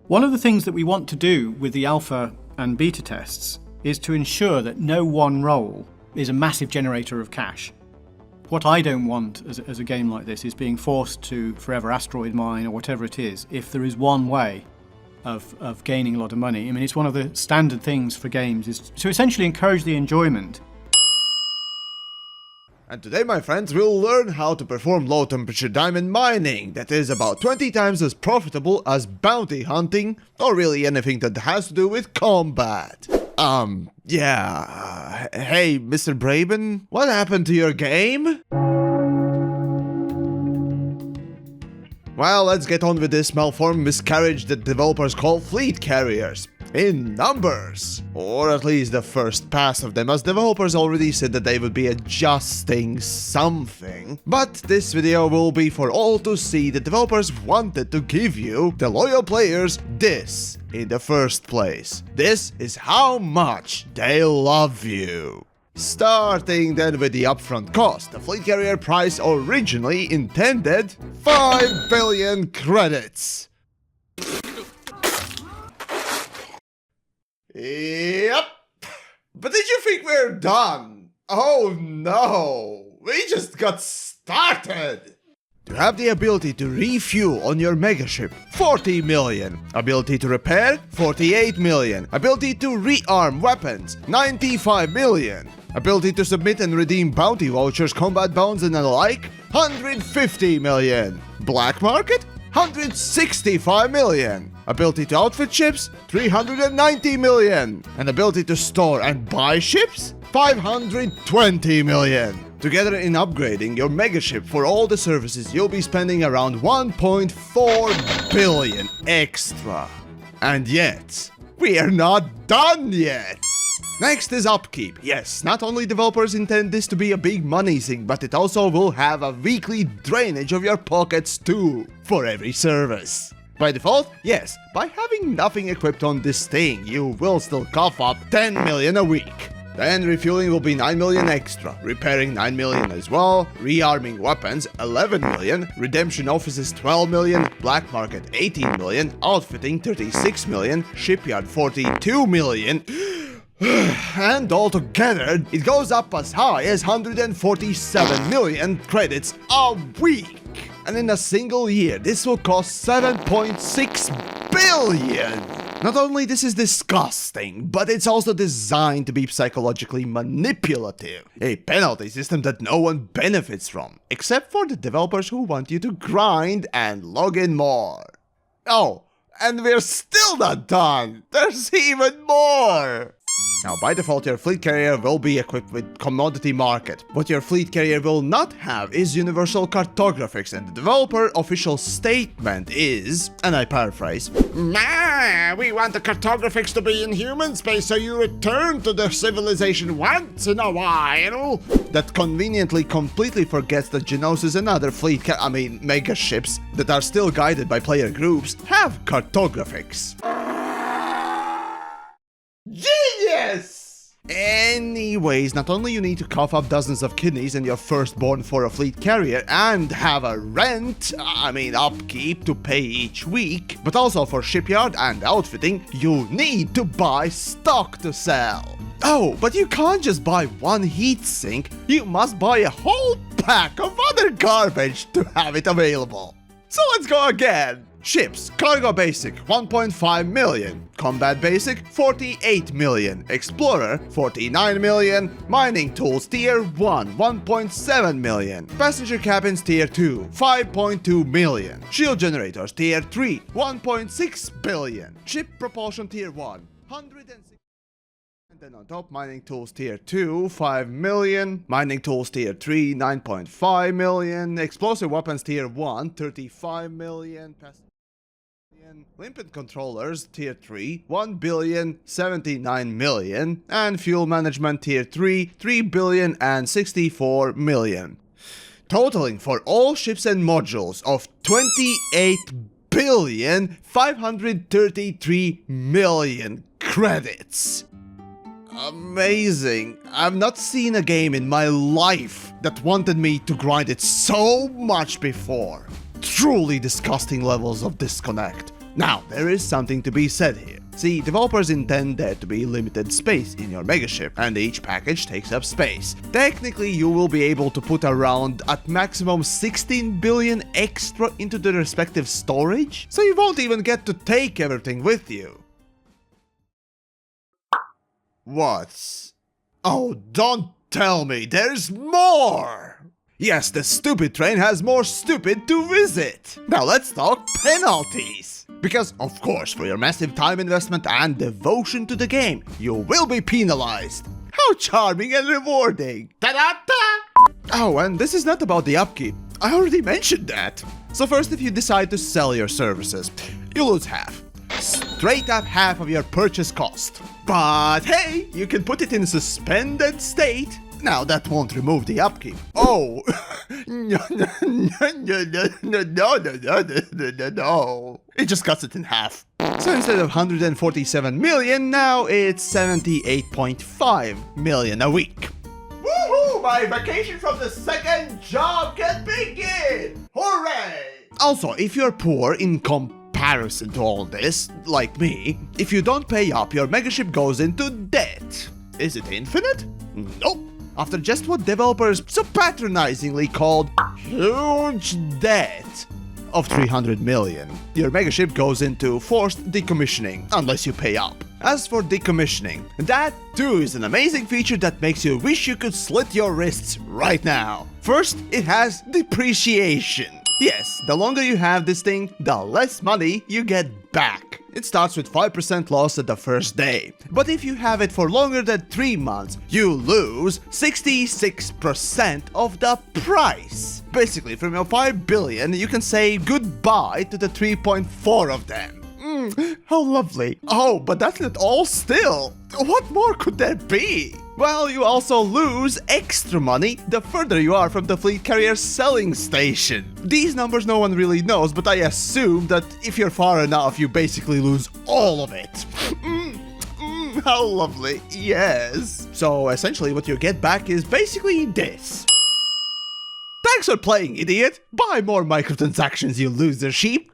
One of the things that we want to do with the alpha and beta tests is to ensure that no one role is a massive generator of cash. What I don't want as a game like this is being forced to forever asteroid mine or whatever it is, if there is one way of gaining a lot of money. I mean, it's one of the standard things for games is to essentially encourage the enjoyment. And today, my friends, we'll learn how to perform low-temperature diamond mining that is about 20 times as profitable as bounty hunting, or really anything that has to do with combat. Yeah. Hey, Mr. Braben, what happened to your game? Well, let's get on with this malformed miscarriage that developers call fleet carriers. In numbers. Or at least the first pass of them, as developers already said that they would be adjusting something. But this video will be for all to see. The developers wanted to give you, the loyal players, this in the first place. This is how much they love you. Starting then with the upfront cost, the fleet carrier price originally intended 5 billion credits. Yep. But did you think we're done? Oh no, we just got started. To have the ability to refuel on your megaship, 40 million. Ability to repair, 48 million. Ability to rearm weapons, 95 million. Ability to submit and redeem bounty vouchers, combat bonds and the like, 150 million. Black market, 165 million. Ability to outfit ships, 390 million. And ability to store and buy ships, 520 million. Together in upgrading your megaship for all the services, you'll be spending around 1.4 billion extra. And yet, we are not done yet. Next is upkeep. Yes, not only developers intend this to be a big money thing, but it also will have a weekly drainage of your pockets too, for every service. By default, yes, by having nothing equipped on this thing, you will still cough up 10 million a week. Then refueling will be 9 million extra, repairing 9 million as well, rearming weapons 11 million, redemption offices 12 million, black market 18 million, outfitting 36 million, shipyard 42 million. And altogether, it goes up as high as 147 million credits a week. And in a single year, this will cost 7.6 billion. Not only this is disgusting, but it's also designed to be psychologically manipulative. A penalty system that no one benefits from, except for the developers who want you to grind and log in more. Oh, and we're still not done. There's even more. Now, by default, your fleet carrier will be equipped with commodity market. What your fleet carrier will not have is universal cartographics, and the developer official statement is, and I paraphrase, "Nah, we want the cartographics to be in human space so you return to the civilization once in a while." That conveniently completely forgets that Geonosis and other mega ships that are still guided by player groups have cartographics. Genius! Anyways, not only you need to cough up dozens of kidneys and your firstborn for a fleet carrier and have a upkeep to pay each week, but also for shipyard and outfitting, you need to buy stock to sell. Oh, but you can't just buy one heatsink, you must buy a whole pack of other garbage to have it available. So let's go again. Ships, Cargo Basic, 1.5 million. Combat Basic, 48 million. Explorer, 49 million. Mining Tools Tier 1, 1.7 million. Passenger Cabins Tier 2, 5.2 million. Shield Generators Tier 3, 1.6 billion. Ship Propulsion Tier 1, 106. And then on top, Mining Tools Tier 2, 5 million. Mining Tools Tier 3, 9.5 million. Explosive Weapons Tier 1, 35 million. Limpet Controllers Tier 3, 1 billion 79 million, and Fuel Management Tier 3, 3 billion and 64 million. Totaling for all ships and modules of 28 billion 533 million credits. Amazing. I've not seen a game in my life that wanted me to grind it so much before. Truly disgusting levels of disconnect. Now, there is something to be said here. See, developers intend there to be limited space in your megaship, and each package takes up space. Technically, you will be able to put around at maximum 16 billion extra into the respective storage, so you won't even get to take everything with you. What? Oh, don't tell me there's more! Yes, the stupid train has more stupid to visit! Now let's talk penalties! Because, of course, for your massive time investment and devotion to the game, you will be penalized! How charming and rewarding! Ta-da-da! Oh, and this is not about the upkeep. I already mentioned that! So first, if you decide to sell your services, you lose half. Straight up half of your purchase cost. But hey, you can put it in suspended state. Now that won't remove the upkeep. Oh, no. It just cuts it in half. So instead of 147 million, now it's 78.5 million a week. Woohoo! My vacation from the second job can begin! Hooray! Also, if you're poor in comparison to all this, like me, if you don't pay up, your megaship goes into debt. Is it infinite? Nope. After just what developers so patronizingly called huge debt of 300 million, your megaship goes into forced decommissioning, unless you pay up. As for decommissioning, that too is an amazing feature that makes you wish you could slit your wrists right now. First, it has depreciation. Yes, the longer you have this thing, the less money you get back. It starts with 5% loss at the first day. But if you have it for longer than 3 months, you lose 66% of the price. Basically, from your 5 billion, you can say goodbye to the 3.4 of them. How lovely. Oh, but that's not all still. What more could there be? Well, you also lose extra money the further you are from the fleet carrier's selling station. These numbers no one really knows, but I assume that if you're far enough, you basically lose all of it. How lovely, yes. So essentially what you get back is basically this. Thanks for playing, idiot. Buy more microtransactions, you loser sheep.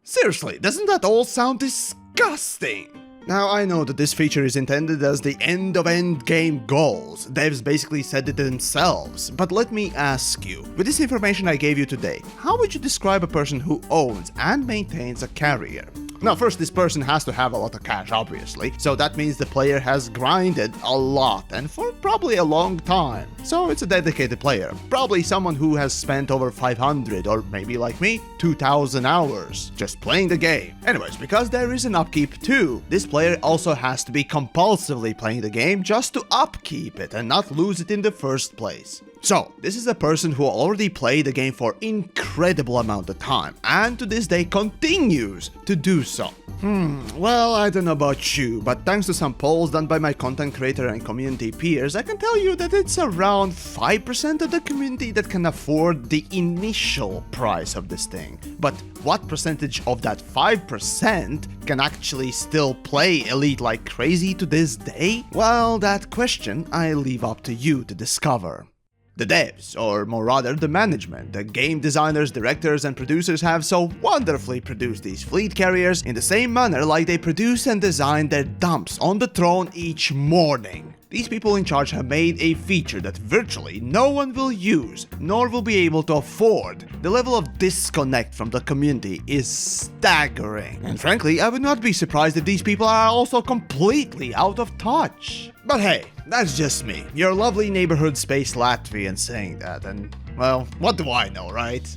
Seriously, doesn't that all sound disgusting? Now, I know that this feature is intended as the end of endgame goals. Devs basically said it themselves. But let me ask you, with this information I gave you today, how would you describe a person who owns and maintains a carrier? Now, first, this person has to have a lot of cash, obviously, so that means the player has grinded a lot, and for probably a long time. So it's a dedicated player, probably someone who has spent over 500, or maybe like me, 2,000 hours just playing the game. Anyways, because there is an upkeep too, this player also has to be compulsively playing the game just to upkeep it and not lose it in the first place. So, this is a person who already played the game for incredible amount of time, and to this day continues to do so. Well, I don't know about you, but thanks to some polls done by my content creator and community peers, I can tell you that it's around 5% of the community that can afford the initial price of this thing. But what percentage of that 5% can actually still play Elite like crazy to this day? Well, that question I leave up to you to discover. The devs, or more rather the management, the game designers, directors and producers have so wonderfully produced these fleet carriers in the same manner like they produce and design their dumps on the throne each morning. These people in charge have made a feature that virtually no one will use, nor will be able to afford. The level of disconnect from the community is staggering. And frankly, I would not be surprised if these people are also completely out of touch. But hey, that's just me, your lovely neighborhood space Latvian saying that, and well, what do I know, right?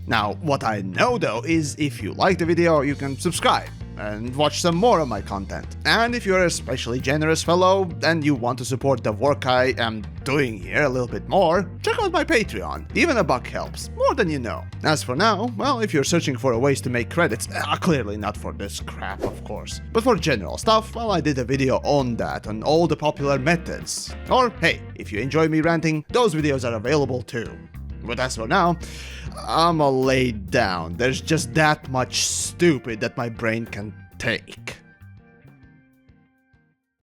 Now, what I know though is if you like the video, you can subscribe and watch some more of my content. And if you're a especially generous fellow and you want to support the work I am doing here a little bit more, check out my Patreon. Even a buck helps, more than you know. As for now, well, if you're searching for ways to make credits, clearly not for this crap, of course, but for general stuff, well, I did a video on that, on all the popular methods. Or, hey, if you enjoy me ranting, those videos are available too. But as for now, I'ma lay down. There's just that much stupid that my brain can take.